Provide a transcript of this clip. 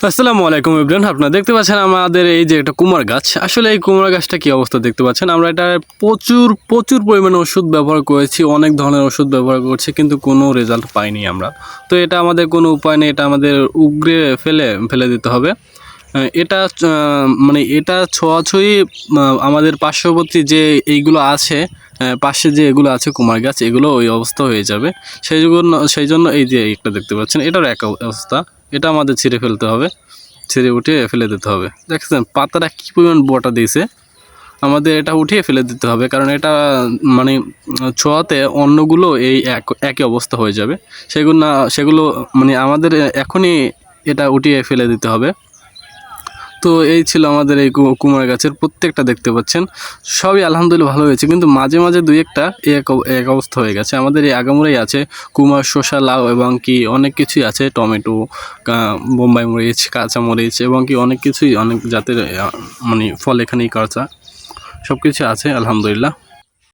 আসসালামু আলাইকুম এভরিওয়ান, আপনারা দেখতে পাচ্ছেন আমাদের এই যে একটা কুমার গাছ। আসলে এই কুমার গাছটা কি অবস্থা দেখতে পাচ্ছেন। আমরা এটা প্রচুর প্রচুর পরিমাণে ওষুধ ব্যবহার করেছি, অনেক ধরনের ওষুধ ব্যবহার করছি, কিন্তু কোনো রেজাল্ট পাইনি আমরা। তো এটা আমাদের কোনো উপায় নেই, এটা আমাদের উগড়ে ফেলে দিতে হবে। এটা মানে এটা ছোঁয়াছুঁয়ি আমাদের পার্শ্ববর্তী যে এইগুলো আছে, পাশে যে এগুলো আছে কুমার গাছ, এগুলো ওই অবস্থা হয়ে যাবে। সেই জন্য এই যে একটা দেখতে পাচ্ছেন, এটারও এক অবস্থা। এটা আমাদের ছিঁড়ে ফেলতে হবে, ছিঁড়ে উঠিয়ে ফেলে দিতে হবে। দেখছেন পাতাটা কী পরিমাণ বটা দিয়েছে, আমাদের এটা উঠিয়ে ফেলে দিতে হবে, কারণ এটা মানে ছোঁয়াতে অন্যগুলো এই একই অবস্থা হয়ে যাবে। সেগুলো মানে আমাদের এখনই এটা উঠিয়ে ফেলে দিতে হবে। তো এই ছিল আমাদের এই কুমার গাছের প্রত্যেকটা দেখতে পাচ্ছেন, সবই আলহামদুলিল্লাহ ভালো হয়েছে, কিন্তু মাঝে মাঝে দুই একটা এক অবস্থা হয়ে গেছে। আমাদের এই আগামোড়াই আছে কুমার, শসা, লাউ এবং কি অনেক কিছুই আছে, টমেটো, বোম্বাই মরিচ, কাঁচা মরিচ এবং কি অনেক কিছুই, অনেক জাতের মানে ফল এখানেই কাঁচা সব কিছু আছে আলহামদুলিল্লাহ।